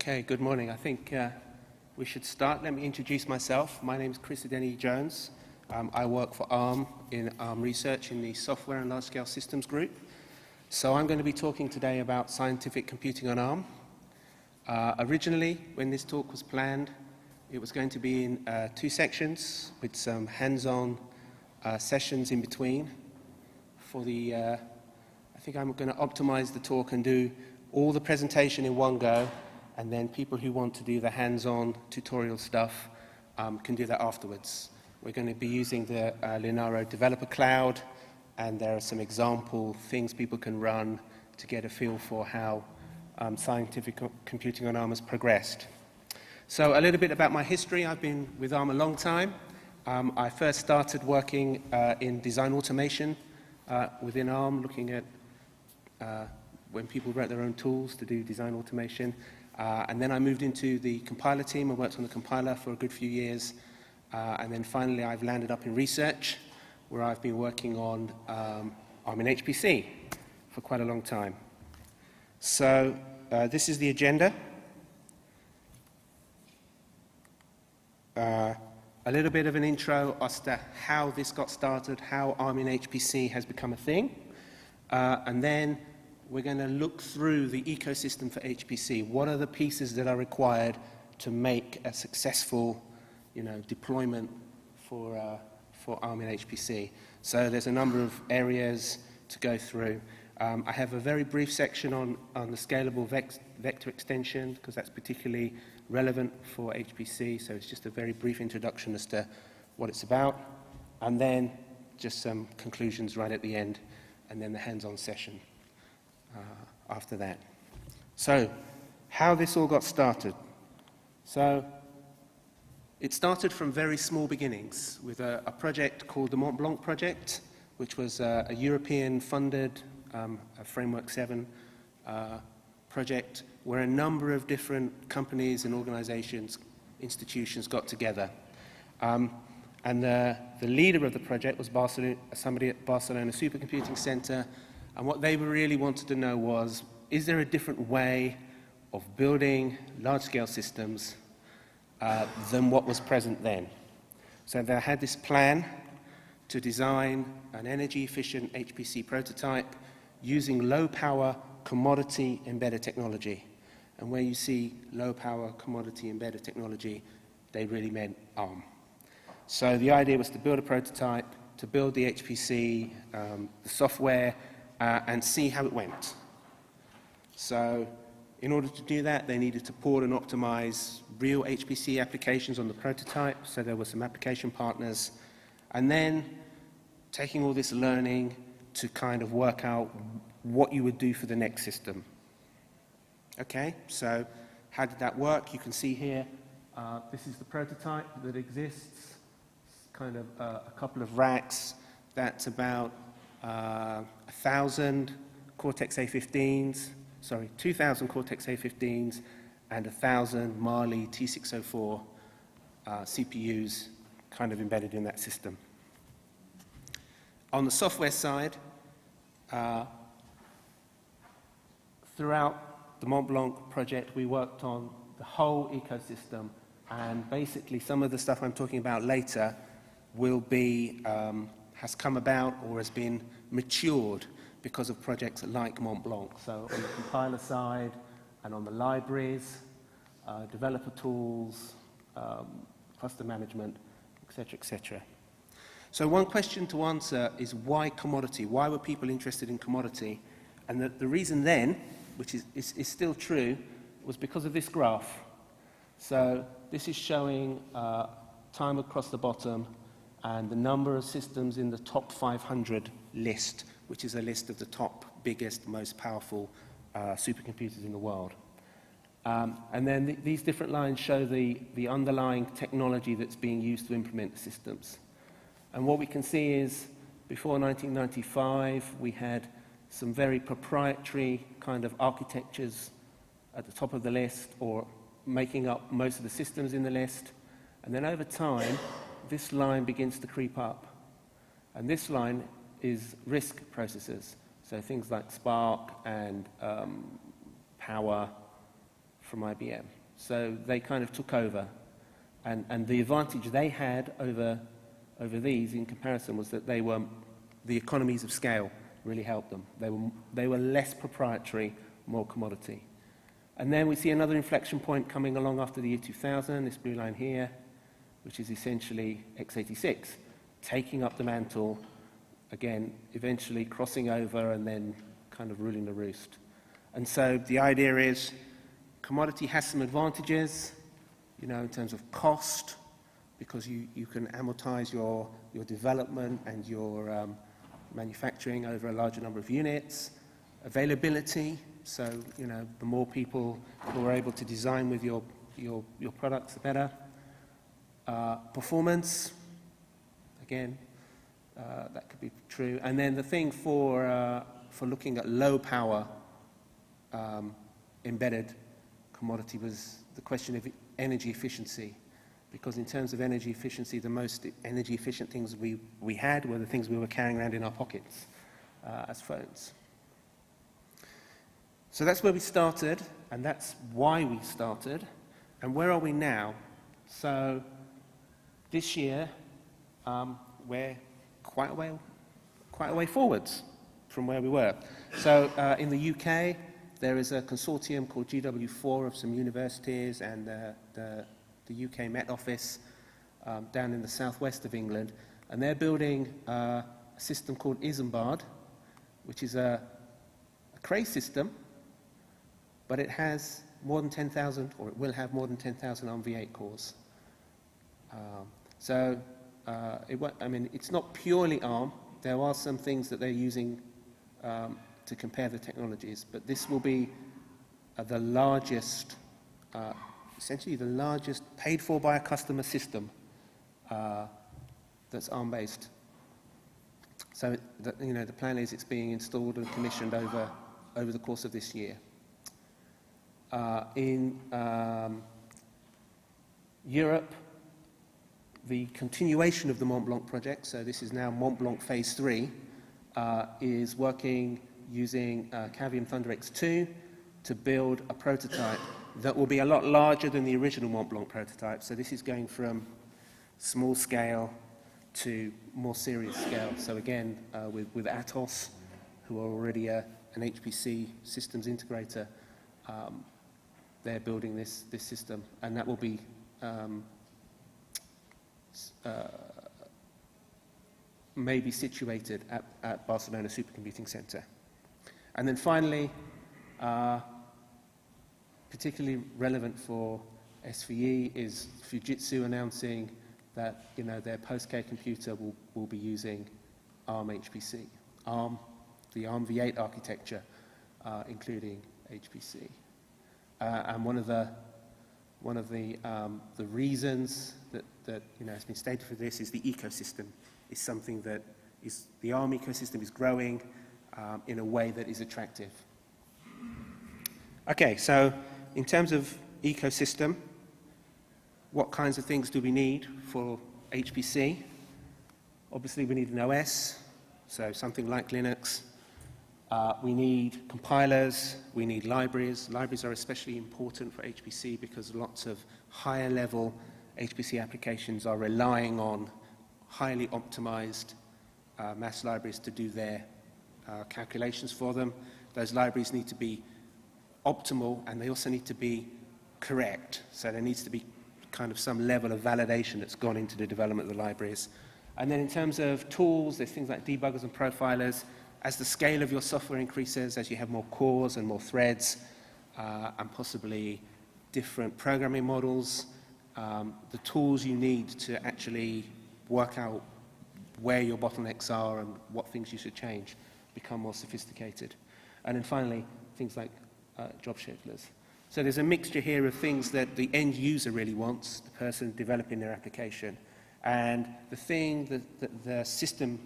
Okay, good morning. I think we should start. Let me introduce myself. My name is Adeniyi-Jones. I work for ARM in ARM Research in the Software and Large-Scale Systems Group. So I'm going to be talking today about scientific computing on ARM. Originally, when this talk was planned, it was going to be in two sections with some hands-on sessions in between. I think I'm going to optimize the talk and do all the presentation in one go, and then people who want to do the hands-on tutorial stuff can do that afterwards. We're going to be using the Linaro Developer Cloud, and there are some example things people can run to get a feel for how scientific computing on ARM has progressed. So a little bit about my history. I've been with ARM a long time. I first started working in design automation within ARM, looking at when people wrote their own tools to do design automation. And then I moved into the compiler team and worked on the compiler for a good few years. And then finally I've landed up in research, where I've been working on ARM in HPC for quite a long time. So this is the agenda. A little bit of an intro as to how this got started, how ARM in HPC has become a thing. And then we're going to look through the ecosystem for HPC. What are the pieces that are required to make a successful, deployment for ARM in HPC? So there's a number of areas to go through. I have a very brief section on the scalable vector extension, because that's particularly relevant for HPC. So it's just a very brief introduction as to what it's about. And then just some conclusions right at the end, and then the hands-on session after that. So, how this all got started. So, it started from very small beginnings with a project called the Mont Blanc project, which was a European-funded Framework 7 project, where a number of different companies and organizations, institutions got together. And the leader of the project was somebody at Barcelona Supercomputing Center. And what they really wanted to know was, is there a different way of building large-scale systems than what was present then? So they had this plan to design an energy-efficient HPC prototype using low-power commodity embedded technology. And where you see low-power commodity embedded technology, they really meant ARM. So the idea was to build a prototype, to build the HPC, the software, and see how it went. So in order to do that, they needed to port and optimize real HPC applications on the prototype, so there were some application partners, and then taking all this learning to kind of work out what you would do for the next system. Okay, so how did that work? You can see here, this is the prototype that exists. It's kind of a couple of racks. That's about 1,000 Cortex-A15s, 2,000 Cortex-A15s, and 1,000 Mali T604 CPUs kind of embedded in that system. On the software side, throughout the Mont Blanc project, we worked on the whole ecosystem, and basically some of the stuff I'm talking about later will be has come about or has been matured because of projects like Mont Blanc. So on the compiler side and on the libraries, developer tools, cluster management, etc., etc. So one question to answer is, why commodity? Why were people interested in commodity? And the reason then, which is still true, was because of this graph. So this is showing time across the bottom and the number of systems in the top 500 list, which is a list of the top, biggest, most powerful supercomputers in the world. And then these different lines show the underlying technology that's being used to implement the systems. And what we can see is, before 1995, we had some very proprietary kind of architectures at the top of the list, or making up most of the systems in the list. And then over time, this line begins to creep up. And this line is RISC processors. So things like Spark and Power, from IBM. So they kind of took over. And the advantage they had over these in comparison was that the economies of scale really helped them. They were less proprietary, more commodity. And then we see another inflection point coming along after the year 2000, this blue line here, which is essentially x86, taking up the mantle, again, eventually crossing over and then kind of ruling the roost. And so the idea is commodity has some advantages, you know, in terms of cost, because you can amortize your development and your manufacturing over a larger number of units. Availability, so, you know, the more people who are able to design with your products, the better. Performance, again, that could be true. And then the thing for looking at low power embedded commodity was the question of energy efficiency. Because in terms of energy efficiency, the most energy efficient things we had were the things we were carrying around in our pockets as phones. So that's where we started, and that's why we started. And where are we now? So this year, we're quite a way forwards from where we were. So in the UK, there is a consortium called GW4 of some universities and the UK Met Office down in the southwest of England, and they're building a system called Isambard, which is a Cray system, but it has more than 10,000, or it will have more than 10,000 ARMv8 cores. It's not purely ARM. There are some things that they're using to compare the technologies, but this will be the largest, essentially the largest paid for by a customer system that's ARM-based. So the plan is it's being installed and commissioned over the course of this year. In Europe, the continuation of the Mont Blanc project, so this is now Mont Blanc Phase 3, is working using Cavium ThunderX2 to build a prototype that will be a lot larger than the original Mont Blanc prototype. So this is going from small scale to more serious scale. So again, with Atos, who are already an HPC systems integrator, they're building this system, and that will be maybe situated at Barcelona Supercomputing Center. And then finally, particularly relevant for SVE is Fujitsu announcing that their post-K computer will be using ARM HPC, the ARMv8 architecture, including HPC. And one of the reasons that has been stated for this is the ecosystem is something that is the ARM ecosystem is growing in a way that is attractive. Okay, so in terms of ecosystem, what kinds of things do we need for HPC? Obviously, we need an OS, so something like Linux. We need compilers, we need libraries. Libraries are especially important for HPC because lots of higher level HPC applications are relying on highly optimized mass libraries to do their calculations for them. Those libraries need to be optimal, and they also need to be correct. So there needs to be kind of some level of validation that's gone into the development of the libraries. And then in terms of tools, there's things like debuggers and profilers. As the scale of your software increases, as you have more cores and more threads, and possibly different programming models, the tools you need to actually work out where your bottlenecks are and what things you should change become more sophisticated. And then finally, things like job schedulers. So there's a mixture here of things that the end user really wants, the person developing their application, and the thing that the system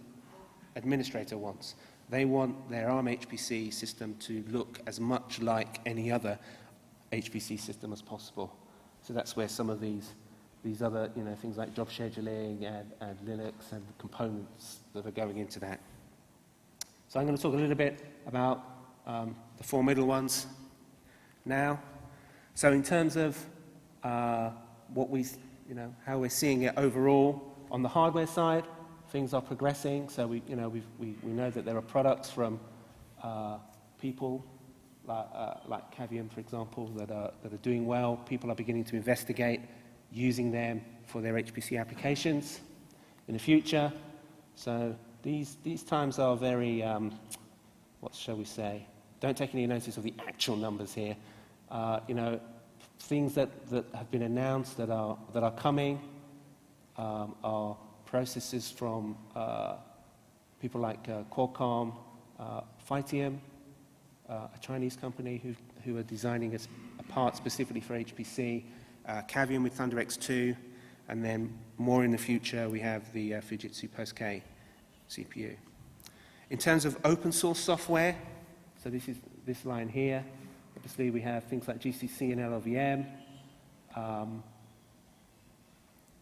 administrator wants. They want their ARM HPC system to look as much like any other HPC system as possible. So that's where some of these other things like job scheduling and Linux and the components that are going into that. So I'm going to talk a little bit about the four middle ones now. So in terms of what we, how we're seeing it overall, on the hardware side, things are progressing. So we know that there are products from people like Cavium, for example, that are doing well. People are beginning to investigate using them for their HPC applications in the future. So these times are very, what shall we say? Don't take any notice of the actual numbers here. Things that have been announced that are coming are processes from people like Qualcomm, Phytium, a Chinese company who are designing a part specifically for HPC, Cavium with ThunderX2, and then more in the future we have the Fujitsu Post-K CPU. In terms of open source software, so this is this line here. Obviously we have things like GCC and LLVM,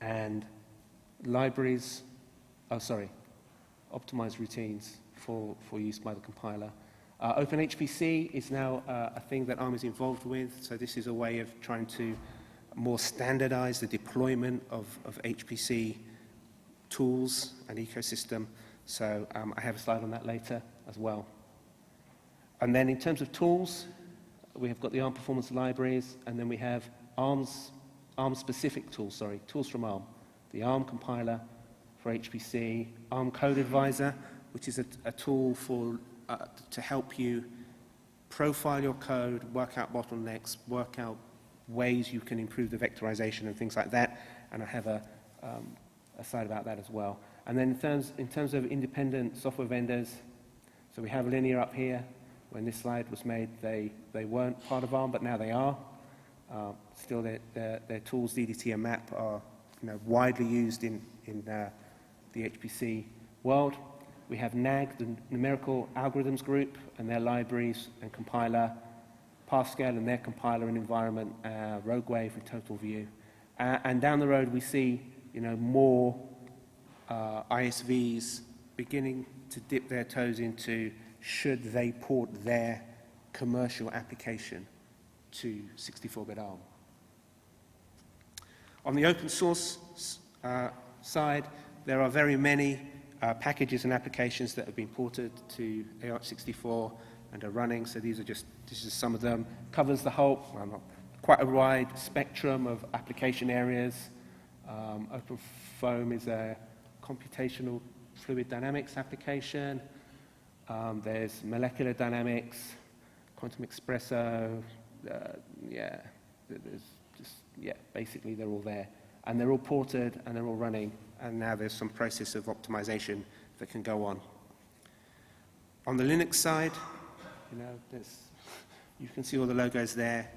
and libraries, optimized routines for use by the compiler. OpenHPC is now a thing that ARM is involved with, so this is a way of trying to more standardize the deployment of HPC tools and ecosystem. So I have a slide on that later as well. And then in terms of tools, we have got the ARM performance libraries, and then we have ARM-specific tools, tools from ARM. The ARM compiler for HPC, ARM Code Advisor, which is a tool for to help you profile your code, work out bottlenecks, work out ways you can improve the vectorization and things like that. And I have a slide about that as well. And then in terms of independent software vendors, so we have Linear up here. When this slide was made, they weren't part of ARM, but now they are. Still, their tools, DDT and MAP, are widely used in the HPC world. We have NAG, the Numerical Algorithms Group, and their libraries and compiler, Pascal and their compiler and environment, RogueWave with TotalView. And down the road, we see more ISVs beginning to dip their toes into should they port their commercial application to 64-bit ARM. On the open source side, there are very many packages and applications that have been ported to ARch64 and are running. So this is some of them. Covers the whole, quite a wide spectrum of application areas. OpenFOAM is a computational fluid dynamics application. There's molecular dynamics, quantum espresso. Basically they're all there. And they're all ported and they're all running. And now there's some process of optimization that can go on. On the Linux side, you can see all the logos there.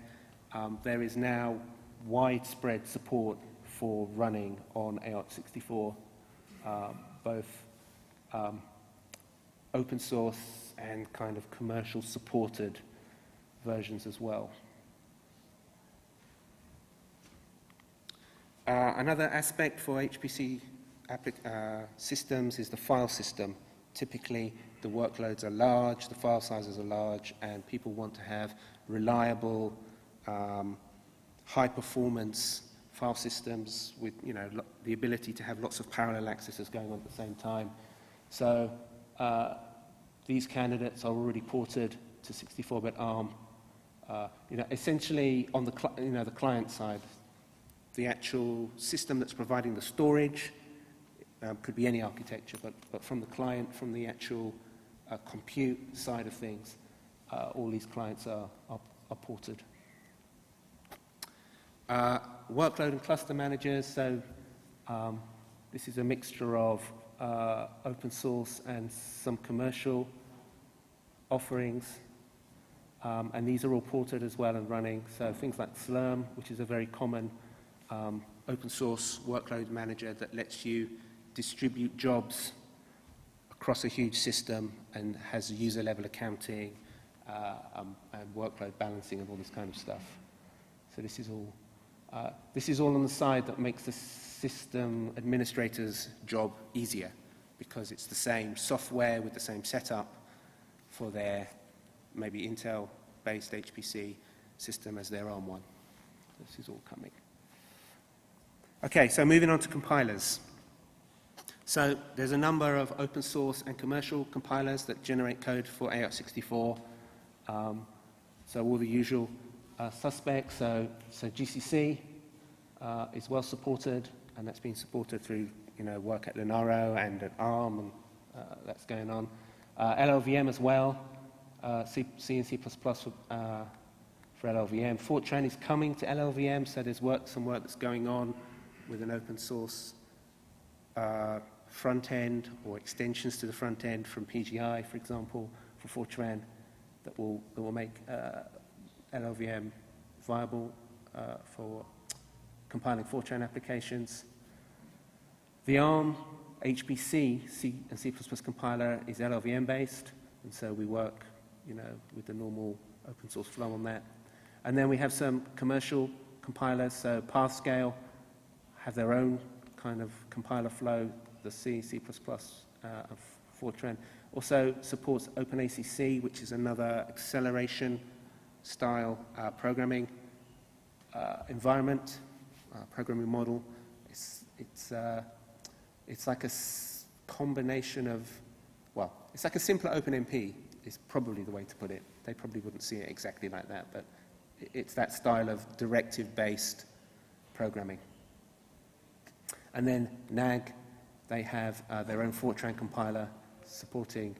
There is now widespread support for running on ARch64, both open source and kind of commercial supported versions as well. Another aspect for HPC systems is the file system. Typically, the workloads are large, the file sizes are large, and people want to have reliable, high-performance file systems with the ability to have lots of parallel accesses going on at the same time. So these candidates are already ported to 64-bit ARM. Essentially, on the the client side, the actual system that's providing the storage could be any architecture, but from the client, from the actual compute side of things, all these clients are ported. Workload and cluster managers, so this is a mixture of open source and some commercial offerings, and these are all ported as well and running. So things like Slurm, which is a very common open source workload manager that lets you distribute jobs across a huge system and has user level accounting and workload balancing and all this kind of stuff. So this is all on the side that makes the system administrator's job easier, because it's the same software with the same setup for their maybe Intel-based HPC system as their ARM one. This is all coming. Okay, so moving on to compilers. So there's a number of open source and commercial compilers that generate code for AArch64. So all the usual suspects. So GCC is well supported, and that's been supported through work at Linaro and at ARM, and that's going on. LLVM as well. C and C++ for LLVM. Fortran is coming to LLVM, so there's some work that's going on with an open source front end or extensions to the front end from PGI, for example, for Fortran, that will make LLVM viable for compiling Fortran applications. The ARM HPC C and C++ compiler is LLVM based, and so we work with the normal open source flow on that. And then we have some commercial compilers, so PathScale have their own kind of compiler flow, the C, C++, of Fortran. Also supports OpenACC, which is another acceleration style programming environment, programming model. It's like a combination of, well, it's like a simpler OpenMP is probably the way to put it. They probably wouldn't see it exactly like that, but it's that style of directive-based programming. And then NAG, they have their own Fortran compiler supporting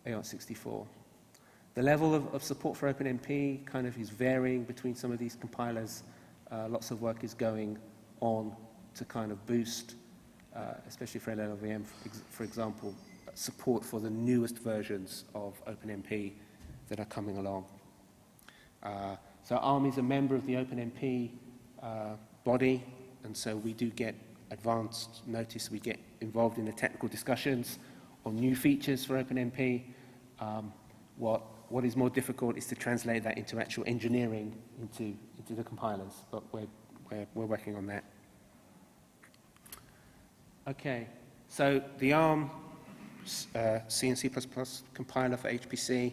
AArch64. The level of support for OpenMP kind of is varying between some of these compilers. Lots of work is going on to kind of boost, especially for LLVM, for example, support for the newest versions of OpenMP that are coming along. So ARM is a member of the OpenMP body, and so we do get advanced notice. We get involved in the technical discussions on new features for OpenMP. What is more difficult is to translate that into actual engineering into the compilers, but we're working on that. Okay, so the ARM C and C++ compiler for HPC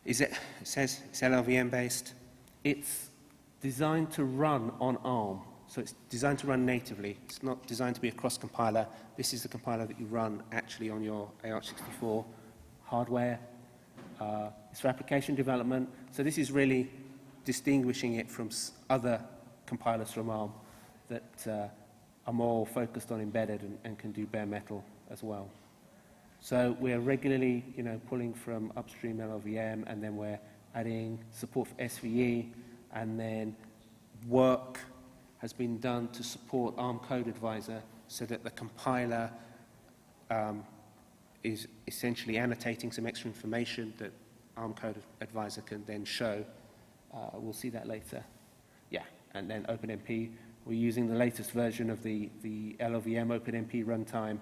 it says it's LLVM based. It's designed to run on ARM, so it's designed to run natively. It's not designed to be a cross compiler. This is the compiler that you run actually on your AArch64 hardware. It's for application development, so this is really distinguishing it from other compilers from ARM that are more focused on embedded and can do bare metal as well. So we're regularly, pulling from upstream LLVM, and then we're adding support for SVE, and then work has been done to support ARM Code Advisor so that the compiler is essentially annotating some extra information that ARM Code Advisor can then show. We'll see that later. Yeah, and then OpenMP, we're using the latest version of the LLVM OpenMP runtime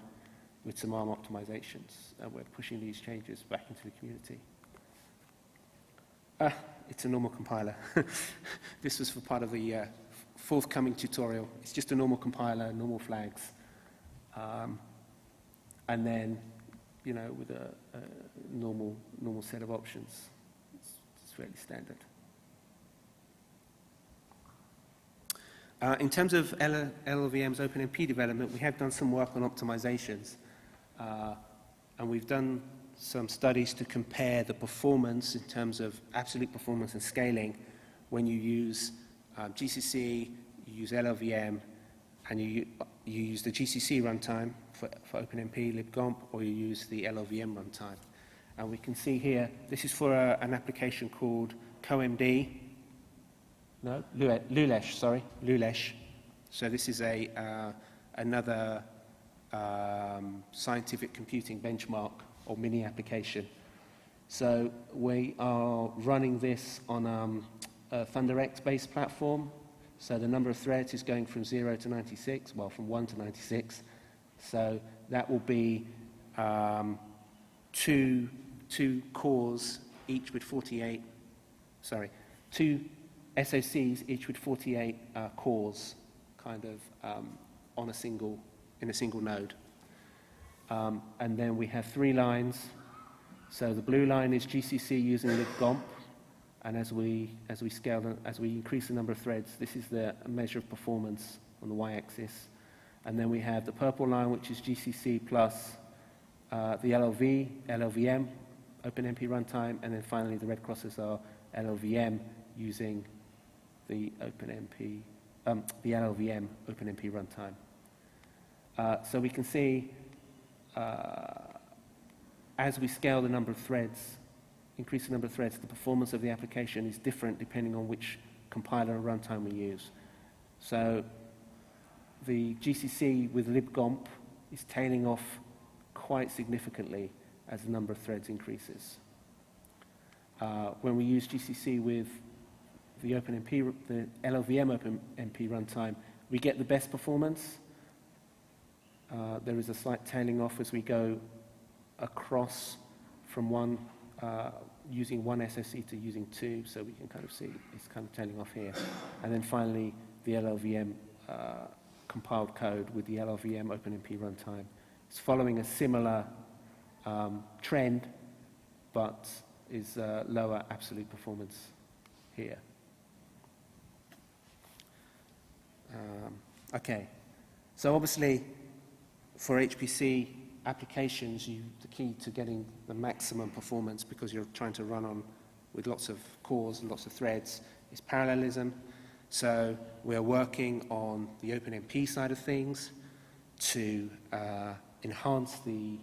with some ARM optimizations, and we're pushing these changes back into the community. It's a normal compiler. This was for part of the forthcoming tutorial. It's just a normal compiler, normal flags, and then, with a normal set of options. It's fairly standard. In terms of LLVM's OpenMP development, we have done some work on optimizations, and we've done some studies to compare the performance in terms of absolute performance and scaling when you use GCC, you use LLVM, and you use the GCC runtime for OpenMP, libgomp, or you use the LLVM runtime. And we can see here, this is for an application called CoMD. No, Lulesh. So this is another scientific computing benchmark or mini application. So we are running this on a ThunderX-based platform. So the number of threads is going from 0 to 96, well, from 1 to 96. So that will be two cores, each with 48, two SoCs, each with 48 cores, kind of in a single node. And then we have 3 lines. So the blue line is GCC using libgomp, And as we scale, as we increase the number of threads, this is the measure of performance on the y-axis. And then we have the purple line, which is GCC plus the LLVM, OpenMP runtime, and then finally the red crosses are LLVM using the OpenMP, the LLVM OpenMP runtime. So we can see as we scale the number of threads, increase the number of threads, the performance of the application is different depending on which compiler and runtime we use. So the GCC with libgomp is tailing off quite significantly as the number of threads increases. When we use GCC with the OpenMP, the LLVM OpenMP runtime, we get the best performance. There is a slight tailing off as we go across from one, using one SSE to using two, so we can kind of see it's kind of tailing off here. And then finally, the LLVM compiled code with the LLVM OpenMP runtime. It's following a similar trend, but is lower absolute performance here. Okay, so obviously for HPC applications, the key to getting the maximum performance, because you're trying to run on with lots of cores and lots of threads, is parallelism. So we're working on the OpenMP side of things to enhance the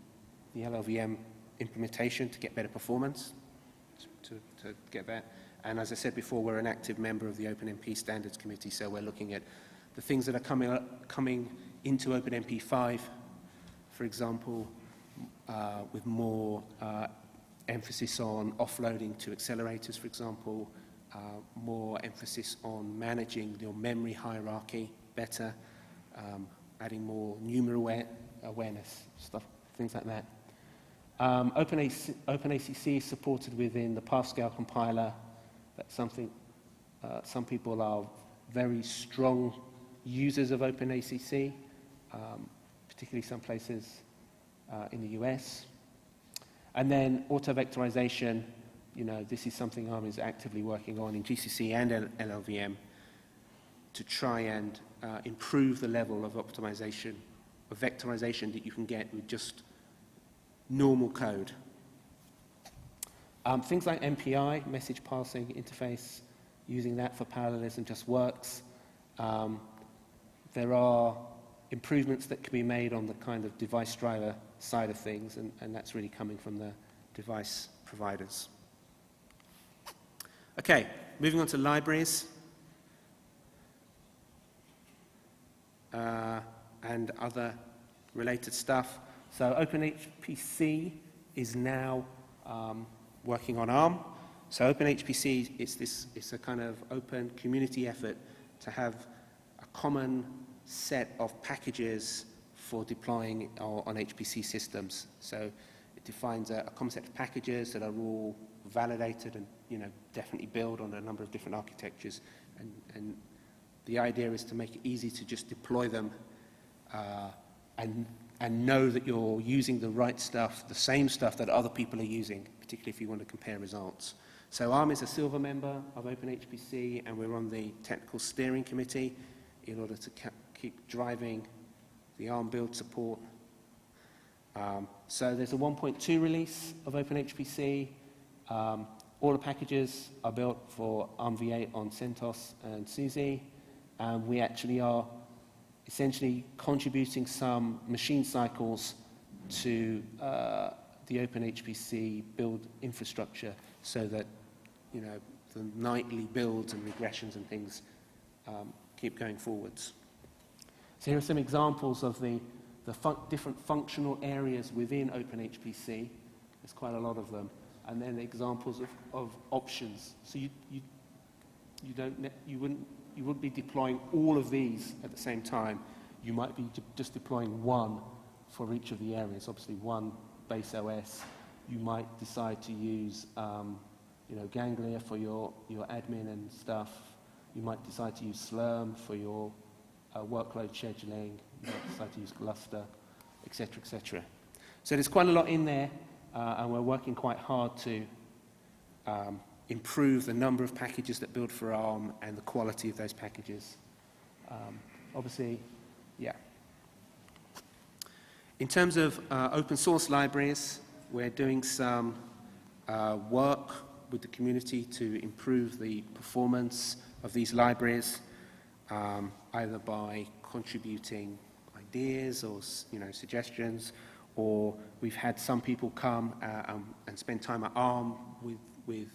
LLVM implementation to get better performance, to get that. And as I said before, we're an active member of the OpenMP Standards Committee, so we're looking at the things that are coming into OpenMP 5, for example, with more emphasis on offloading to accelerators, for example, more emphasis on managing your memory hierarchy better, adding more numeral awareness, stuff, things like that. OpenACC is supported within the Pascal compiler. That's something some people are very strong users of OpenACC, particularly some places in the US. And then auto-vectorization, this is something ARM is actively working on in GCC and LLVM to try and improve the level of optimization, of vectorization that you can get with just normal code. Things like MPI, message passing interface, using that for parallelism just works. There are improvements that can be made on the kind of device driver side of things, and that's really coming from the device providers. Okay, moving on to libraries and other related stuff. So OpenHPC is now working on ARM. So OpenHPC it's a kind of open community effort to have a common set of packages for deploying on HPC systems. So it defines a common set of packages that are all validated and definitely build on a number of different architectures. And the idea is to make it easy to just deploy them and know that you're using the right stuff, the same stuff that other people are using, particularly if you want to compare results. So ARM is a silver member of OpenHPC, and we're on the technical steering committee in order to keep driving the ARM build support. So there's a 1.2 release of OpenHPC. All the packages are built for ARMv8 on CentOS and SUSE. We actually are essentially contributing some machine cycles to the OpenHPC build infrastructure so that the nightly builds and regressions and things keep going forwards. So here are some examples of the different functional areas within OpenHPC. There's quite a lot of them. And then examples of options. So you wouldn't be deploying all of these at the same time. You might be just deploying one for each of the areas. Obviously, one base OS. You might decide to use Ganglia for your admin and stuff. You might decide to use Slurm for your workload scheduling. You might decide to use Gluster, etc., etc. So there's quite a lot in there, and we're working quite hard to improve the number of packages that build for ARM and the quality of those packages. Obviously, yeah. In terms of open source libraries, we're doing some work with the community to improve the performance of these libraries, either by contributing ideas or suggestions, or we've had some people come and spend time at ARM with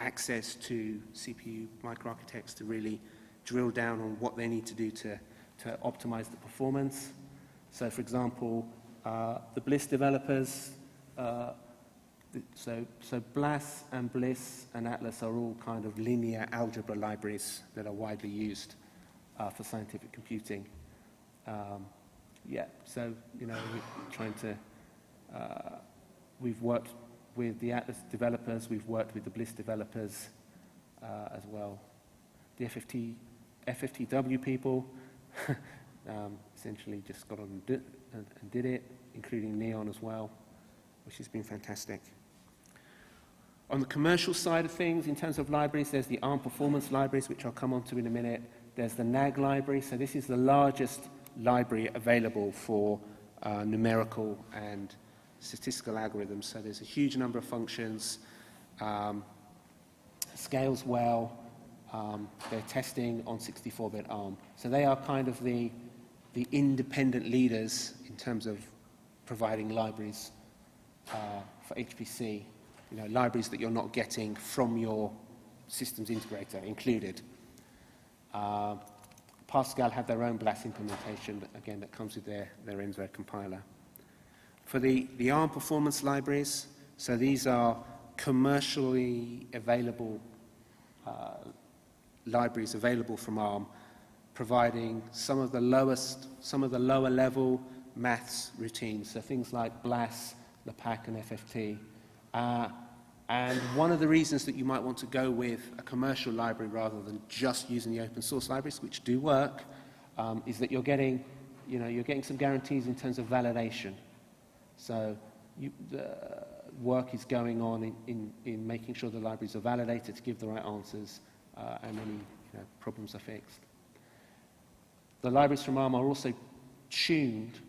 access to CPU microarchitects to really drill down on what they need to do to optimize the performance. So, for example, the Bliss developers, so BLAS and Bliss and Atlas are all kind of linear algebra libraries that are widely used for scientific computing. Yeah, so, we're trying to, we've worked with the Atlas developers, we've worked with the Bliss developers as well. The FFTW people essentially just got on and did it, including Neon as well, which has been fantastic. On the commercial side of things, in terms of libraries, there's the ARM performance libraries, which I'll come on to in a minute. There's the NAG library, so this is the largest library available for numerical and statistical algorithms. So there's a huge number of functions, scales well, they're testing on 64-bit ARM. So they are kind of the independent leaders in terms of providing libraries for HPC, libraries that you're not getting from your systems integrator included. Pascal have their own BLAS implementation, again, that comes with their Enzo compiler. For the ARM performance libraries, so these are commercially available libraries available from ARM, providing some of the lower level maths routines, so things like BLAS, LAPACK, and FFT. And one of the reasons that you might want to go with a commercial library rather than just using the open source libraries, which do work, is that you're getting some guarantees in terms of validation. So the work is going on in making sure the libraries are validated to give the right answers and any problems are fixed. The libraries from ARM are also tuned,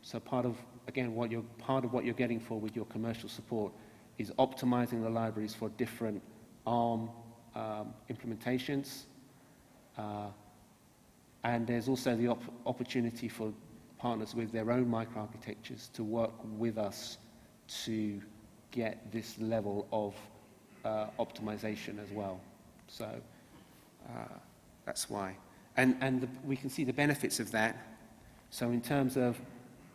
so part of what you're getting for with your commercial support is optimizing the libraries for different ARM implementations. And there's also the opportunity for partners with their own microarchitectures to work with us to get this level of optimization as well. So that's why. And we can see the benefits of that. So in terms of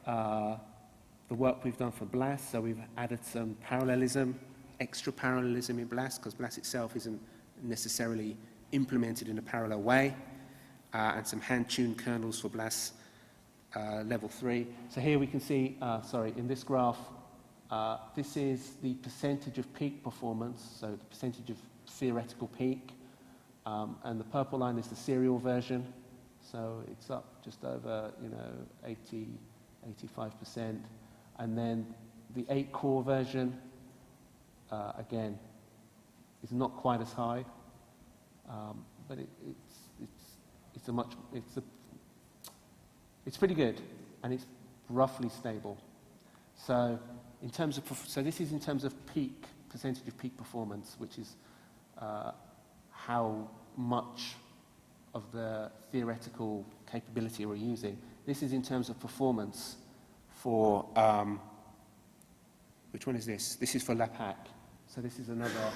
the work we've done for BLAS, so we've added some parallelism, extra parallelism in BLAS, because BLAS itself isn't necessarily implemented in a parallel way, and some hand-tuned kernels for BLAS level 3. So here we can see, in this graph, this is the percentage of peak performance, so the percentage of theoretical peak, and the purple line is the serial version, so it's up just over 85%. And then the 8-core version, again, is not quite as high, but it's pretty good, and it's roughly stable. So in terms of this is in terms of percentage of peak performance, which is how much of the theoretical capability we're using. This is in terms of performance for, which one is this? This is for LAPACK. So this is another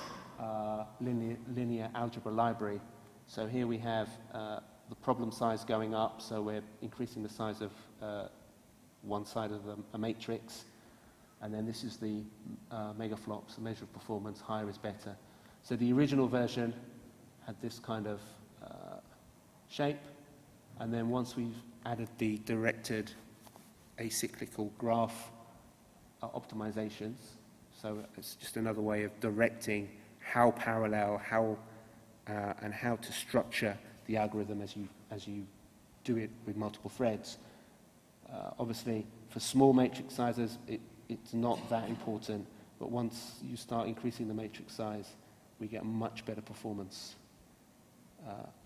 linear algebra library. So here we have the problem size going up, so we're increasing the size of one side of a matrix. And then this is the megaflops, the measure of performance, higher is better. So the original version had this kind of shape, and then once we've added the directed acyclical graph optimizations, so it's just another way of directing how parallel, and how to structure the algorithm as you do it with multiple threads. Obviously, for small matrix sizes, it's not that important but once you start increasing the matrix size, we get much better performance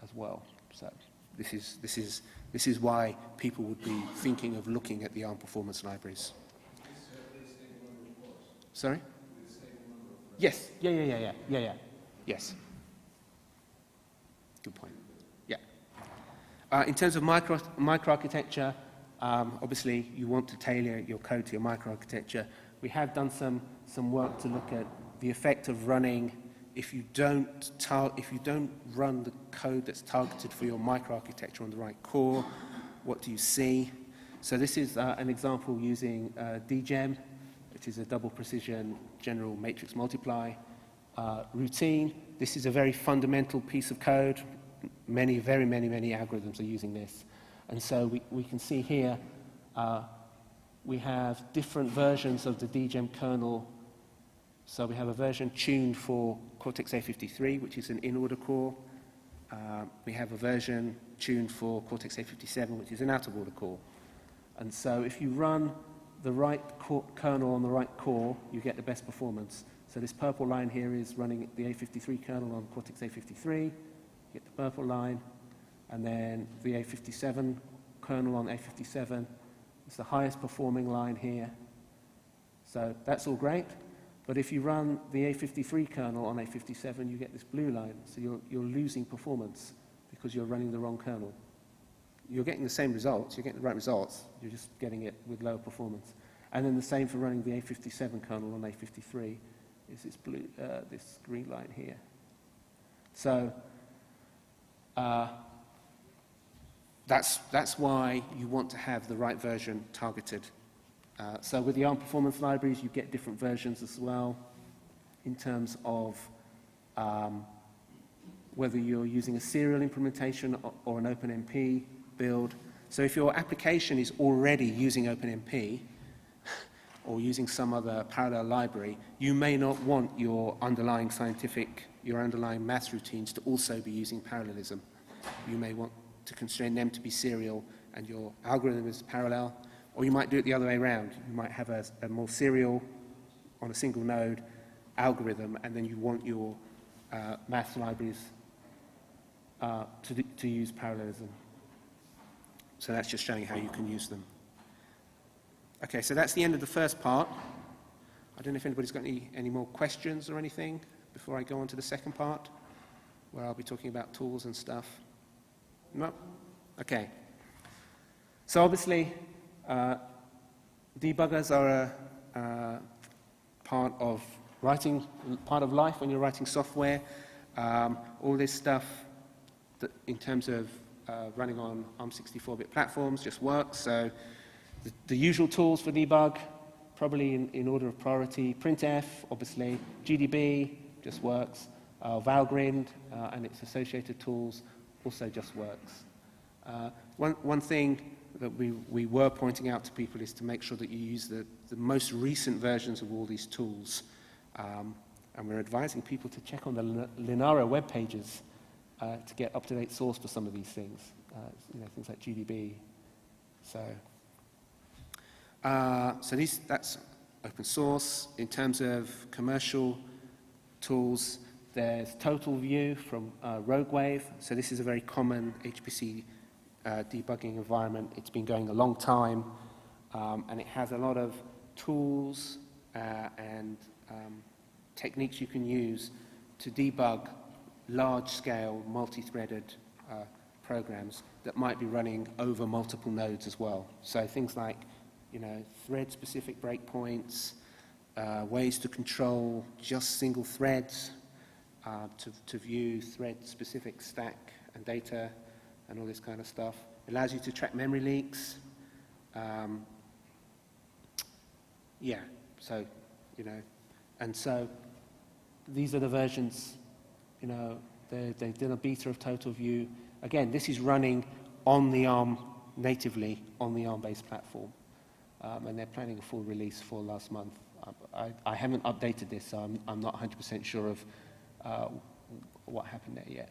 as well. So this is why people would be thinking of looking at the ARM performance libraries. Sorry? Yes. Yeah. Yes. Good point. Yeah. In terms of microarchitecture, obviously you want to tailor your code to your microarchitecture. We have done some work to look at the effect of running if you don't run the code that's targeted for your microarchitecture on the right core. What do you see? So this is an example using DGEM, which is a double precision general matrix multiply routine. This is a very fundamental piece of code. Many algorithms are using this. And so we can see here we have different versions of the DGEM kernel. So we have a version tuned for Cortex-A53, which is an in-order core. We have a version tuned for Cortex-A57, which is an out-of-order core. And so if you run the right kernel on the right core, you get the best performance. So this purple line here is running the A53 kernel on Cortex-A53. You get the purple line. And then the A57 kernel on A57. It's the highest performing line here. So that's all great. But if you run the A53 kernel on A57, you get this blue line. So you're losing performance because you're running the wrong kernel. You're getting the same results, you're getting the right results, you're just getting it with lower performance. And then the same for running the A57 kernel on A53 is this blue, this green line here. So that's why you want to have the right version targeted. So with the ARM performance libraries, you get different versions as well in terms of whether you're using a serial implementation or an OpenMP build. So if your application is already using OpenMP or using some other parallel library, you may not want your underlying math routines to also be using parallelism. You may want to constrain them to be serial and your algorithm is parallel, or you might do it the other way around. You might have a more serial on a single node algorithm, and then you want your math libraries to use parallelism. So that's just showing how you can use them. Okay, so that's the end of the first part. I don't know if anybody's got any more questions or anything before I go on to the second part, where I'll be talking about tools and stuff. No? Okay. So obviously, debuggers are a part of life when you're writing software. All this stuff that in terms of running on ARM 64-bit platforms just works. So the usual tools for debug, probably in order of priority, printf, obviously, GDB just works, Valgrind and its associated tools also just works. One thing that we were pointing out to people is to make sure that you use the most recent versions of all these tools. And we're advising people to check on the Linaro web pages to get up-to-date source for some of these things, things like GDB. So that's open source. In terms of commercial tools, there's Total View from RogueWave. So this is a very common HPC debugging environment. It's been going a long time, and it has a lot of tools and techniques you can use to debug large-scale, multi-threaded programs that might be running over multiple nodes as well. So things like, thread-specific breakpoints, ways to control just single threads, to view thread-specific stack and data, and all this kind of stuff. It allows you to track memory leaks. And so these are the versions, they did a beta of Total View. Again, this is running on the ARM, natively on the ARM-based platform. And they're planning a full release for last month. I haven't updated this, so I'm not 100% sure of what happened there yet.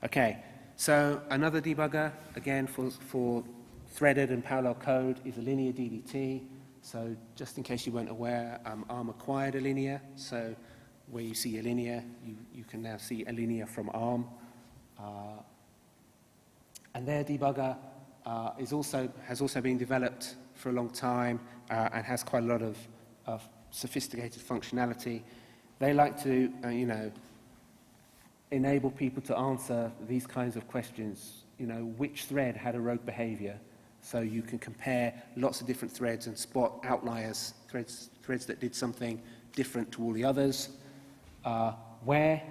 Okay, so another debugger, again, for threaded and parallel code is a linear DDT. So just in case you weren't aware, ARM acquired Alinea. So where you see Alinea, you can now see Alinea from ARM. And their debugger has also been developed for a long time and has quite a lot of sophisticated functionality. They like to, enable people to answer these kinds of questions. Which thread had a rogue behavior? So you can compare lots of different threads and spot outliers, threads that did something different to all the others. Where?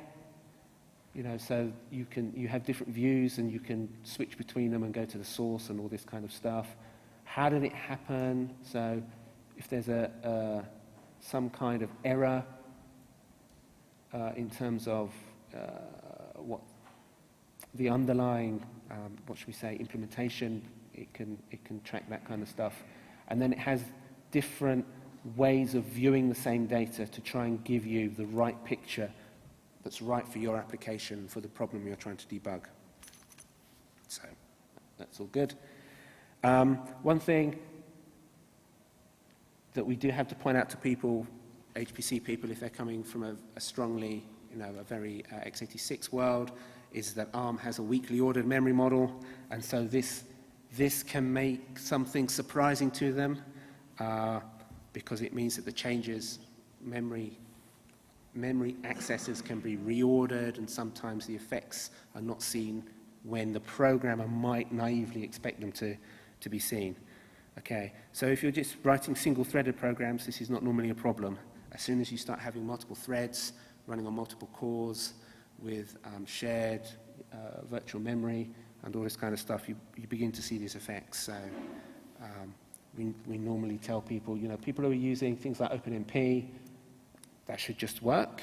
So you have different views and you can switch between them and go to the source and all this kind of stuff. How did it happen? So if there's some kind of error in terms of what the underlying, implementation, it can track that kind of stuff. And then it has different ways of viewing the same data to try and give you the right picture that's right for your application, for the problem you're trying to debug. So that's all good. One thing that we do have to point out to people, HPC people, if they're coming from a strongly, a very x86 world, is that ARM has a weakly ordered memory model, and so this can make something surprising to them because it means that the changes, memory accesses can be reordered, and sometimes the effects are not seen when the programmer might naively expect them to be seen. Okay, so if you're just writing single-threaded programs, this is not normally a problem. As soon as you start having multiple threads running on multiple cores with shared virtual memory and all this kind of stuff, you begin to see these effects. So we normally tell people, people who are using things like OpenMP, that should just work.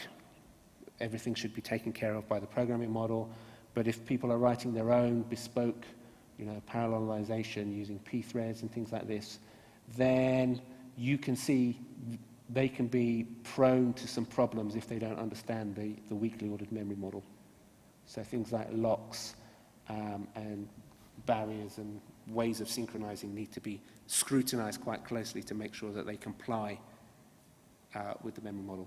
Everything should be taken care of by the programming model. But if people are writing their own bespoke, parallelization using P threads and things like this, then you can see they can be prone to some problems if they don't understand the weakly ordered memory model. So things like locks and barriers and ways of synchronizing need to be scrutinized quite closely to make sure that they comply with the memory model.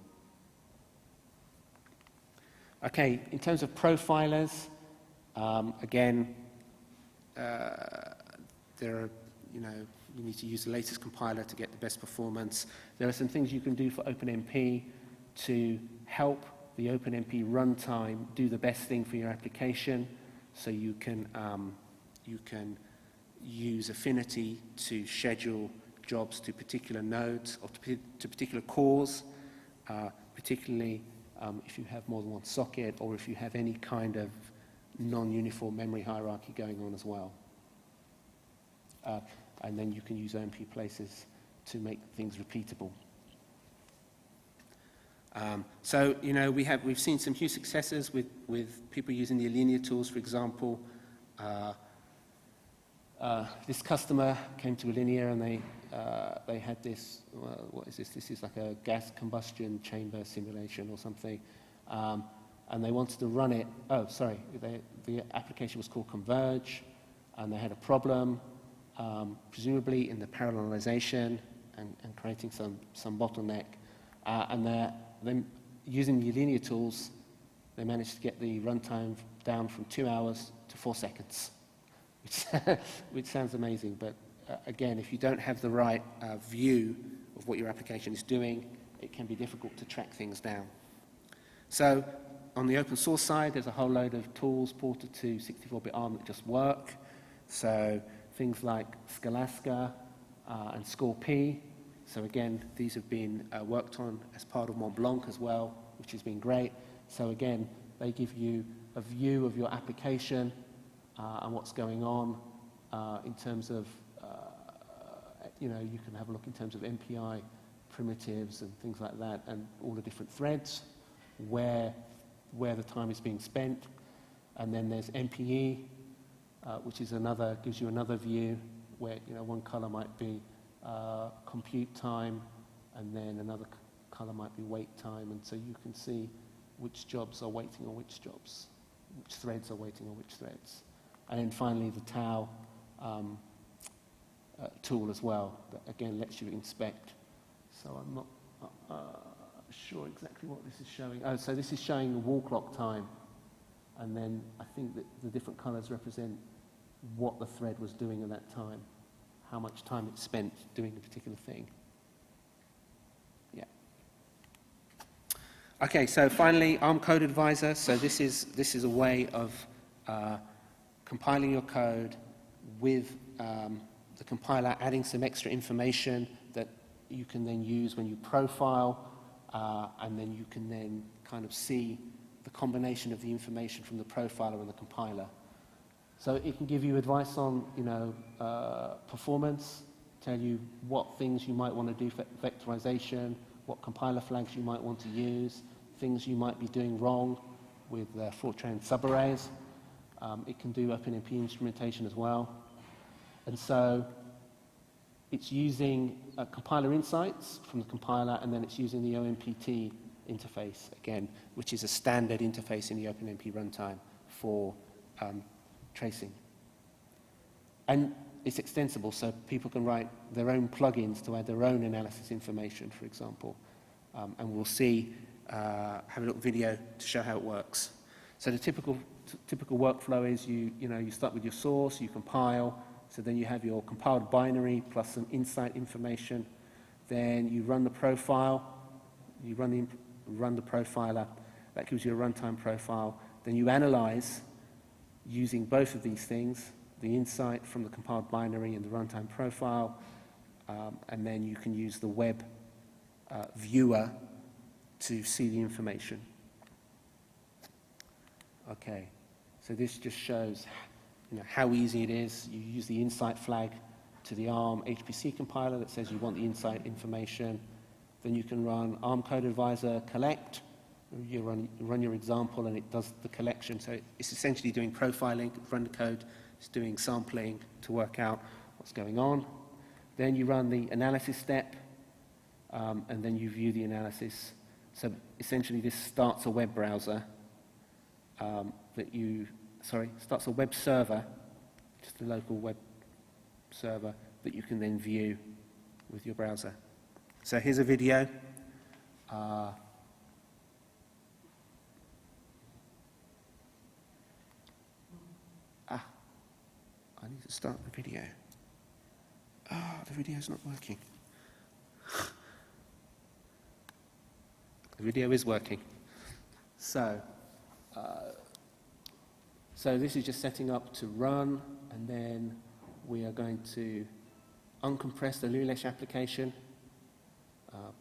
Okay, in terms of profilers, again, there are, you need to use the latest compiler to get the best performance. There are some things you can do for OpenMP to help the OpenMP runtime do the best thing for your application. So you can use Affinity to schedule jobs to particular nodes or to particular cores, particularly if you have more than one socket or if you have any kind of non-uniform memory hierarchy going on as well. And then you can use OMP places to make things repeatable. So, we've seen some huge successes with people using the Alinea tools, for example. This customer came to Alinea and they had this, what is this? This is like a gas combustion chamber simulation or something. And they wanted to run it, the application was called Converge, and they had a problem, presumably in the parallelization and creating some bottleneck. And then using the Alinea tools, they managed to get the runtime down from 2 hours to 4 seconds, which sounds amazing. But again, if you don't have the right view of what your application is doing, it can be difficult to track things down. So on the open source side, there's a whole load of tools ported to 64-bit ARM that just work. So things like Scalaska and Score-P. So again, these have been worked on as part of Mont Blanc as well, which has been great. So again, they give you a view of your application and what's going on in terms of, you can have a look in terms of MPI primitives and things like that, and all the different threads, where the time is being spent. And then there's MPE, which is gives you another view where, one color might be compute time, and then another color might be wait time, and so you can see which jobs are waiting on which jobs, which threads are waiting on which threads. And then finally the tau tool as well that again lets you inspect. So I'm not sure exactly what this is showing. Oh, so this is showing the wall clock time, and then I think that the different colours represent what the thread was doing at that time, how much time it spent doing a particular thing. Yeah. Okay, so finally, ARM Code Advisor. So this is a way of compiling your code with the compiler adding some extra information that you can then use when you profile, and then you can then kind of see the combination of the information from the profiler and the compiler. So it can give you advice on, performance, tell you what things you might want to do for vectorization, what compiler flags you might want to use, things you might be doing wrong with Fortran subarrays. It can do OpenMP instrumentation as well. And so it's using compiler insights from the compiler, and then it's using the OMPT interface, again, which is a standard interface in the OpenMP runtime for tracing. And it's extensible, so people can write their own plugins to add their own analysis information, for example. And we'll see, have a little video to show how it works. So the typical workflow is you start with your source, you compile, so then you have your compiled binary plus some insight information. Then you run the profile, you run the profiler, that gives you a runtime profile. Then you analyze using both of these things, the insight from the compiled binary and the runtime profile, and then you can use the web viewer to see the information. Okay, so this just shows how easy it is. You use the insight flag to the ARM HPC compiler that says you want the insight information. Then you can run ARM Code Advisor collect. You run your example and it does the collection. So it's essentially doing profiling, run the code, it's doing sampling to work out what's going on. Then you run the analysis step, and then you view the analysis. So essentially this starts a web browser starts a web server, just a local web server that you can then view with your browser. So here's a video. I need to start the video. The video's not working. The video is working. So this is just setting up to run, and then we are going to uncompress the Lulesh application.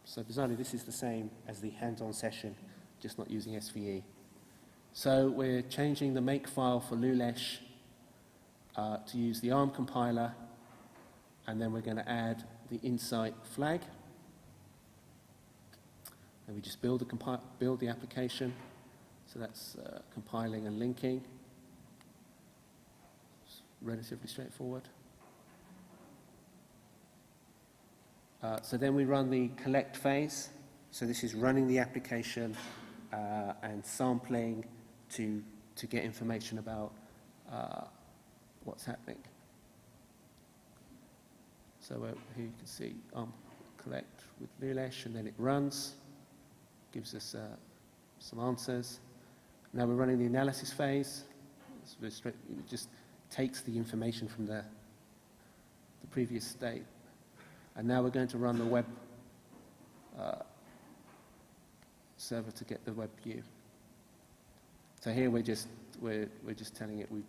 So bizarrely, this is the same as the hands-on session, just not using SVE. So we're changing the make file for Lulesh to use the ARM compiler, and then we're going to add the insight flag. And we just build the application. So that's compiling and linking. It's relatively straightforward. So then we run the collect phase. So this is running the application and sampling to get information about what's happening. So here you can see collect with Lulesh, and then it runs, gives us some answers. Now we're running the analysis phase. It just takes the information from the previous state. And now we're going to run the web server to get the web view. So here we're just telling it we're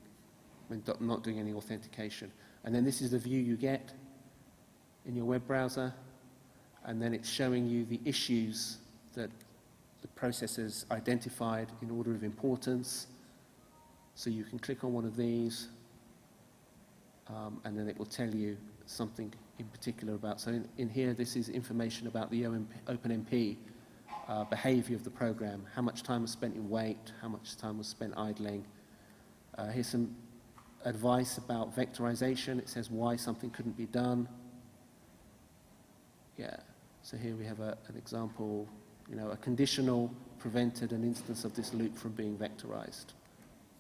not doing any authentication. And then this is the view you get in your web browser, and then it's showing you the issues that the processors identified in order of importance. So you can click on one of these, and then it will tell you something in particular about. So in here, this is information about the OpenMP behavior of the program, how much time was spent in wait, how much time was spent idling. Here's some advice about vectorization. It says why something couldn't be done. Yeah, so here we have an example, a conditional prevented an instance of this loop from being vectorized.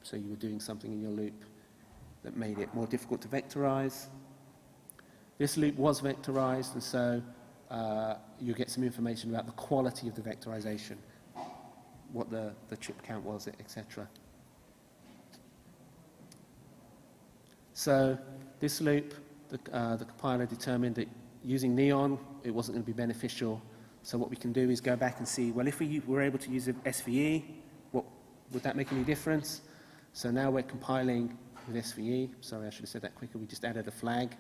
So you were doing something in your loop that made it more difficult to vectorize. This loop was vectorized, and so you'll get some information about the quality of the vectorization, what the chip count was, etc. So this loop, the compiler determined that using neon, it wasn't going to be beneficial. So what we can do is go back and see, well, if we were able to use SVE, would that make any difference? So now we're compiling with SVE. Sorry, I should have said that quicker. We just added a flag.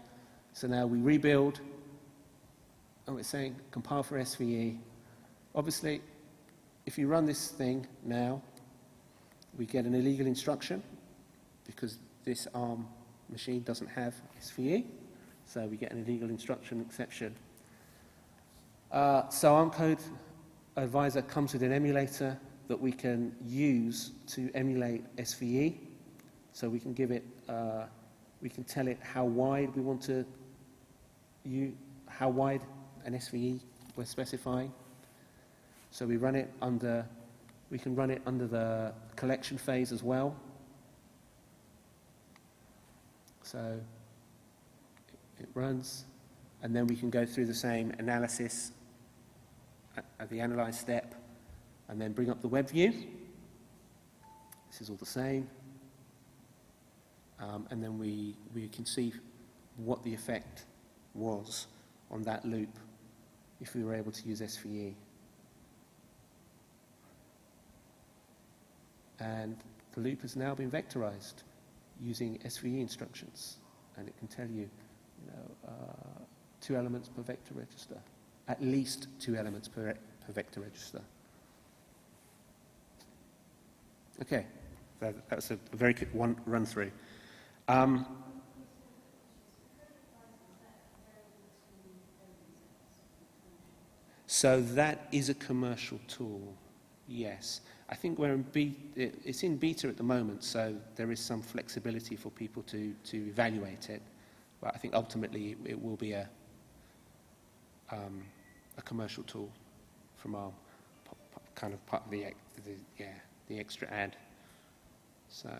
So now we rebuild, and we're saying compile for SVE. Obviously, if you run this thing now, we get an illegal instruction because this ARM machine doesn't have SVE. So we get an illegal instruction exception. So ARM Code Advisor comes with an emulator that we can use to emulate SVE. So we can give it, we can tell it how wide we want to, how wide an SVE we're specifying. So we run it under, we can run it under the collection phase as well. So it runs, and then we can go through the same analysis at the analyze step, and then bring up the web view. This is all the same. And then we can see what the effect was on that loop if we were able to use SVE. And the loop has now been vectorized using SVE instructions. And it can tell you, 2 elements per vector register, at least 2 elements per vector register. Okay, that was a very quick run through. So that is a commercial tool, yes. I think we're in it's in beta at the moment, so there is some flexibility for people to evaluate it. But I think ultimately it will be a commercial tool from our kind of part of the extra add. So.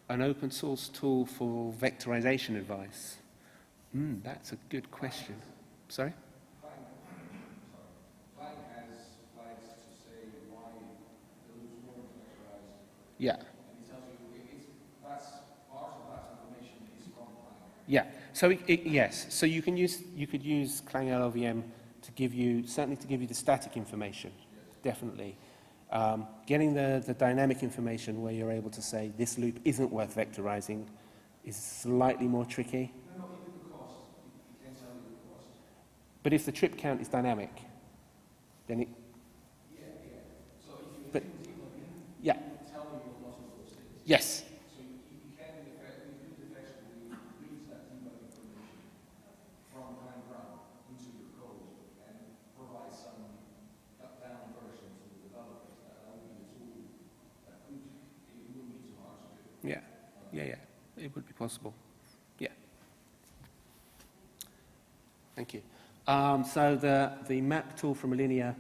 An open source tool for vectorization advice? That's a good question. Sorry? Flag has flags to say why the loops weren't vectorized. Yeah. And it tells you that's part of that information is from Clang. Yeah. So yes. So you could use Clang LLVM to give you the static information. Yes. Definitely. Getting the dynamic information where you're able to say this loop isn't worth vectorizing is slightly more tricky. No, even the cost. It can tell you the cost. But if the trip count is dynamic, then it... Yeah. So if you yeah. tell you a lot of those things. Yes. So you can effectively read that debug information from Clang Ground into your code and provide some cut-down version to the developers. That would be a tool that it wouldn't be too hard to do. Yeah. It would be possible. Yeah. Thank you. So the map tool from Linaro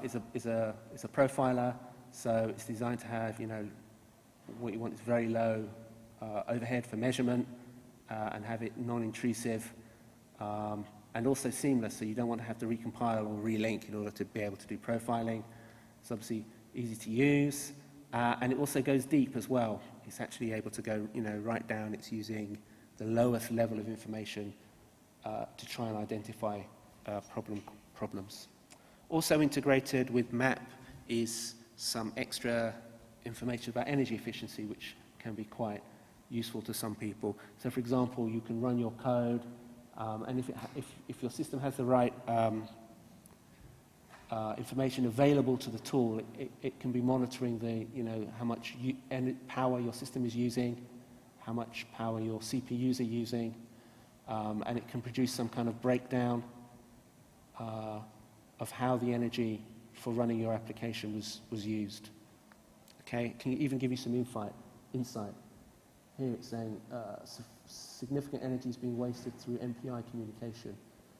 is a profiler. So it's designed to have, what you want is very low overhead for measurement and have it non-intrusive and also seamless. So you don't want to have to recompile or relink in order to be able to do profiling. It's obviously easy to use. And it also goes deep as well. It's actually able to go, right down. It's using the lowest level of information to try and identify problems. Also integrated with map is some extra information about energy efficiency, which can be quite useful to some people. So, for example, you can run your code, and if your system has the right information available to the tool, it can be monitoring how much power your system is using, how much power your CPUs are using, and it can produce some kind of breakdown of how the energy for running your application was used. Okay, it can even give you some insight. Here it's saying significant energy is being wasted through MPI communication.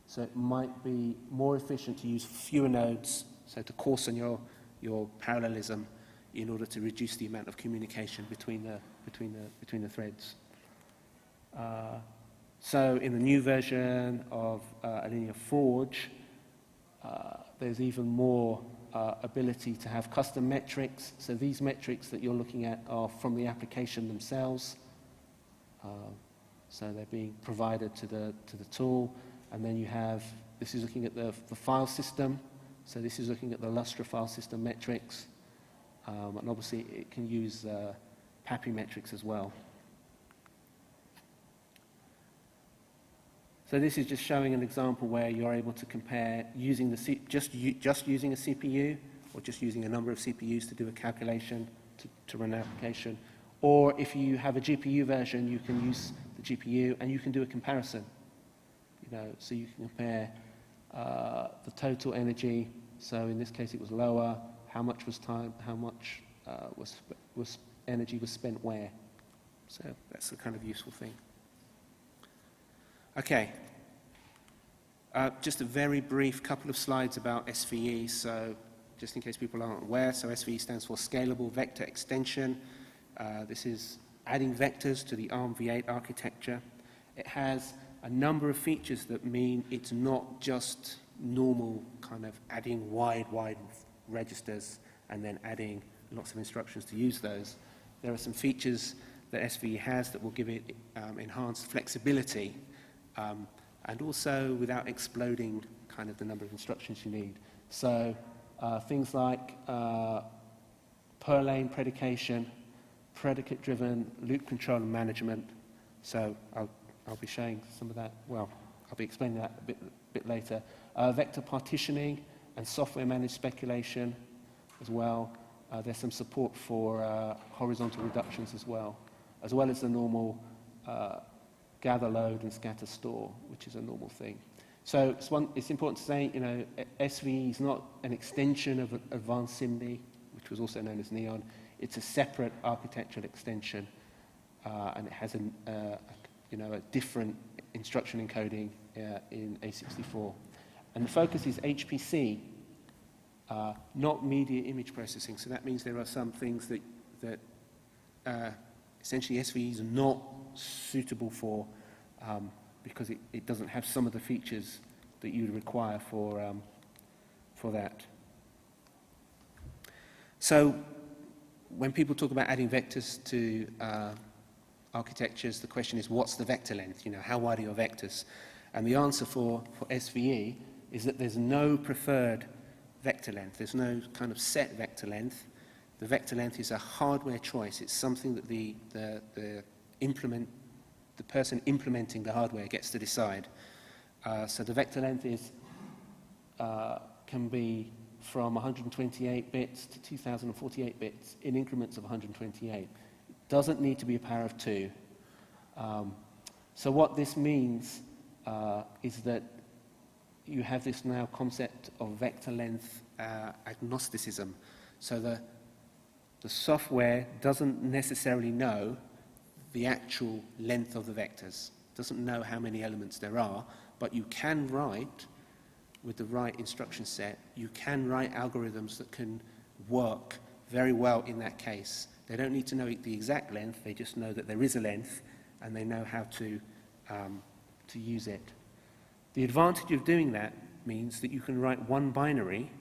So it might be more efficient to use fewer nodes, so to coarsen your your parallelism in order to reduce the amount of communication between the threads. So in the new version of Alinea Forge, there's even more ability to have custom metrics. So these metrics that you're looking at are from the application themselves. So they're being provided to the tool. And then you have, this is looking at the file system. So this is looking at the Lustre file system metrics. And obviously it can use PAPI metrics as well. So this is just showing an example where you're able to compare using just using a CPU, or just using a number of CPUs to do a calculation to run an application. Or if you have a GPU version, you can use the GPU and you can do a comparison. So you can compare the total energy. So in this case, it was lower. How much was time? How much was energy was spent where? So that's the kind of useful thing. Okay. Just a very brief couple of slides about SVE. So just in case people aren't aware, so SVE stands for Scalable Vector Extension. This is adding vectors to the ARM v8 architecture. It has a number of features that mean it's not just normal kind of adding wide registers and then adding lots of instructions to use those. There are some features that SVE has that will give it enhanced flexibility, and also without exploding kind of the number of instructions you need. So things like per lane predication, predicate-driven loop control and management. So I'll be showing some of that. Well, I'll be explaining that a bit later. Vector partitioning and software-managed speculation as well. There's some support for horizontal reductions as well as the normal gather, load, and scatter store, which is a normal thing. So it's important to say, SVE is not an extension of Advanced SIMD, which was also known as Neon. It's a separate architectural extension, and it has a different instruction encoding in A64. And the focus is HPC, not media image processing. So that means there are some things that essentially SVE is not suitable for because it doesn't have some of the features that you'd require for that. So when people talk about adding vectors to architectures, the question is, what's the vector length? How wide are your vectors? And the answer for SVE is that there's no preferred vector length. There's no kind of set vector length. The vector length is a hardware choice. It's something that the person implementing the hardware gets to decide. So the vector length can be from 128 bits to 2048 bits in increments of 128. It doesn't need to be a power of 2. So what this means is that you have this now concept of vector length agnosticism. So the software doesn't necessarily know the actual length of the vectors, doesn't know how many elements there are, but you can write, with the right instruction set, you can write algorithms that can work very well in that case. They don't need to know the exact length, they just know that there is a length, and they know how to use it. The advantage of doing that means that you can write one binary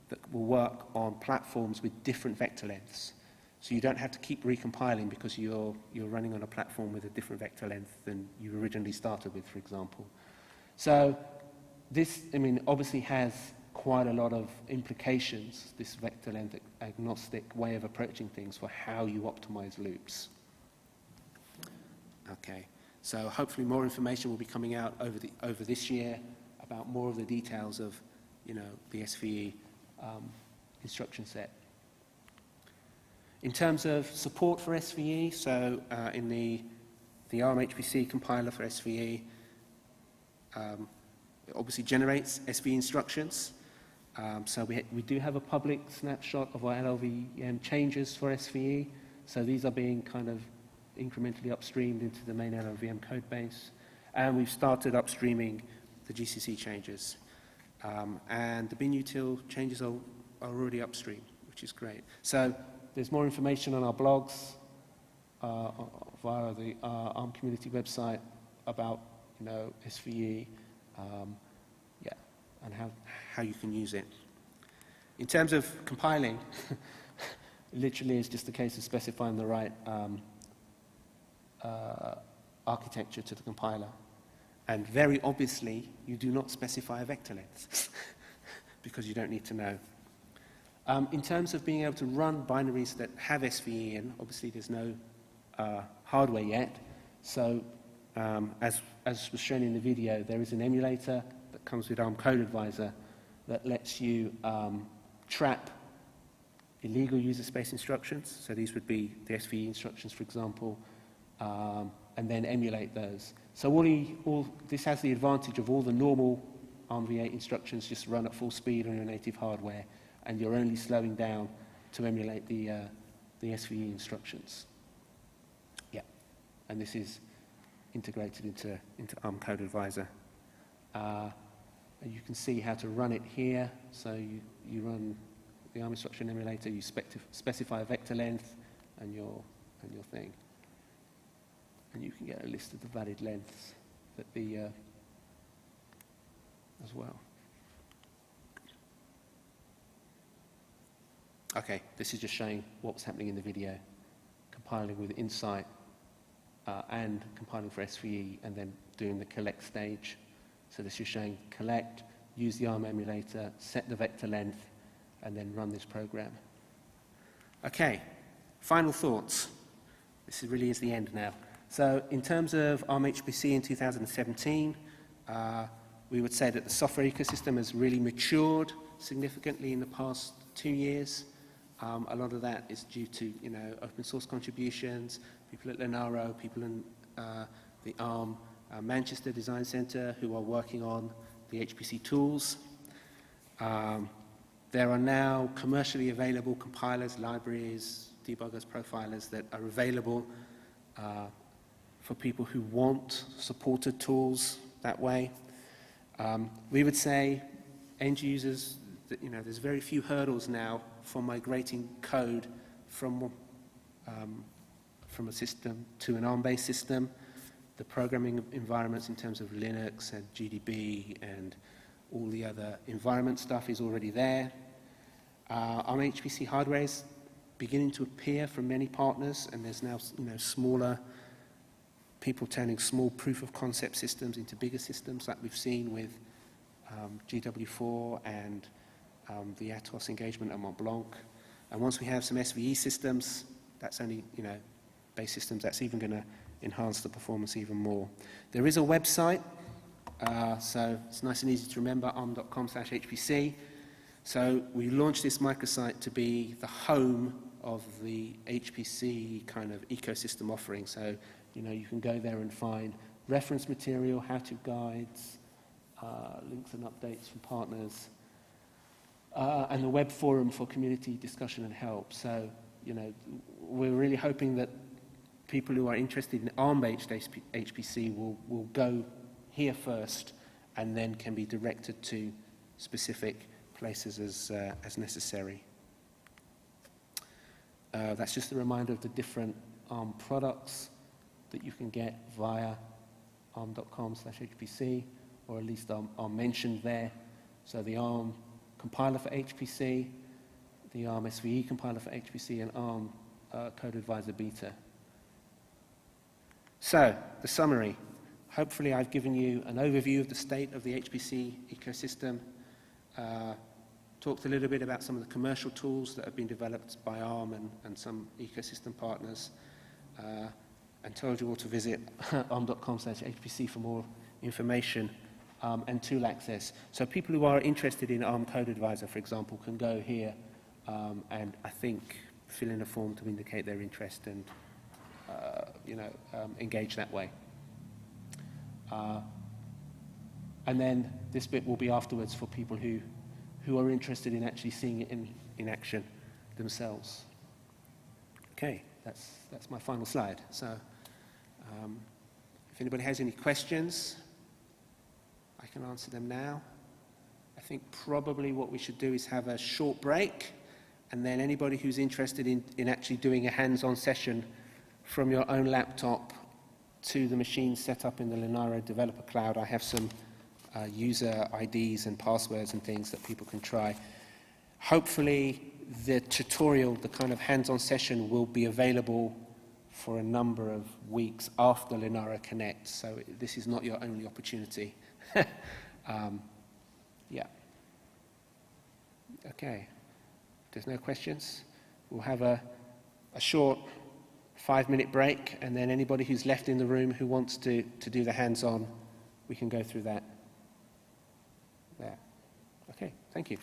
that will work on platforms with different vector lengths. So you don't have to keep recompiling because you're running on a platform with a different vector length than you originally started with, for example. So this, obviously has quite a lot of implications, this vector length agnostic way of approaching things for how you optimize loops. Okay, so hopefully more information will be coming out over this year about more of the details of, the SVE instruction set. In terms of support for SVE, so in the ARM HPC compiler for SVE, it obviously generates SVE instructions. So we do have a public snapshot of our LLVM changes for SVE. So these are being kind of incrementally upstreamed into the main LLVM code base. And we've started upstreaming the GCC changes. And the binutil changes are already upstream, which is great. So there's more information on our blogs via the ARM community website about, you know, SVE, yeah, and how you can use it. In terms of compiling, literally it's just a case of specifying the right architecture to the compiler. And very obviously, you do not specify a vector length because you don't need to know. In terms of being able to run binaries that have SVE in, obviously there's no hardware yet. So as was shown in the video, there is an emulator that comes with ARM Code Advisor that lets you trap illegal user space instructions. So these would be the SVE instructions, for example, and then emulate those. So this has the advantage of all the normal ARMv8 instructions just run at full speed on your native hardware, and you're only slowing down to emulate the SVE instructions. Yeah, and this is integrated into ARM Code Advisor. And you can see how to run it here. So you run the ARM instruction emulator, you specify a vector length and your thing. And you can get a list of the valid lengths that as well. Okay, this is just showing what was happening in the video, compiling with Insight and compiling for SVE and then doing the collect stage. So this is showing collect, use the ARM emulator, set the vector length, and then run this program. Okay, final thoughts. This really is the end now. So in terms of ARM HPC in 2017, we would say that the software ecosystem has really matured significantly in the past 2 years. A lot of that is due to, you know, open source contributions, people at Linaro, people in the ARM Manchester Design Centre who are working on the HPC tools. There are now commercially available compilers, libraries, debuggers, profilers that are available for people who want supported tools that way. We would say end users, that, you know, there's very few hurdles now for migrating code from a system to an ARM-based system. The programming environments in terms of Linux and GDB and all the other environment stuff is already there. ARM HPC hardware is beginning to appear from many partners, and there's now, you know, smaller people turning small proof of concept systems into bigger systems, like we've seen with GW4 and the Atos engagement at Mont Blanc. And once we have some SVE systems, that's only, you know, base systems, that's even going to enhance the performance even more. There is a website, so it's nice and easy to remember, arm.com/HPC. So we launched this microsite to be the home of the HPC kind of ecosystem offering. So, you know, you can go there and find reference material, how-to guides, links and updates from partners, and the web forum for community discussion and help. So, you know, we're really hoping that people who are interested in ARM-based HPC will go here first and then can be directed to specific places as necessary. That's just a reminder of the different ARM products that you can get via arm.com/HPC, or at least are mentioned there. So the ARM compiler for HPC, the ARM SVE compiler for HPC, and ARM Code Advisor Beta. So, the summary. Hopefully I've given you an overview of the state of the HPC ecosystem, talked a little bit about some of the commercial tools that have been developed by ARM and some ecosystem partners, and told you all to visit arm.com/HPC for more information and tool access. So people who are interested in ARM Code Advisor, for example, can go here and I think fill in a form to indicate their interest and engage that way. And then this bit will be afterwards for people who are interested in actually seeing it in action themselves. Okay, that's my final slide. So if anybody has any questions, I can answer them now. I think probably what we should do is have a short break, and then anybody who's interested in actually doing a hands-on session from your own laptop to the machine set up in the Linaro Developer Cloud. I have some user IDs and passwords and things that people can try. Hopefully, the tutorial, the kind of hands-on session, will be available for a number of weeks after Linaro Connect, so this is not your only opportunity. Yeah. Okay. If there's no questions, we'll have a short 5-minute break, and then anybody who's left in the room who wants to do the hands-on, we can go through that there. Okay, thank you.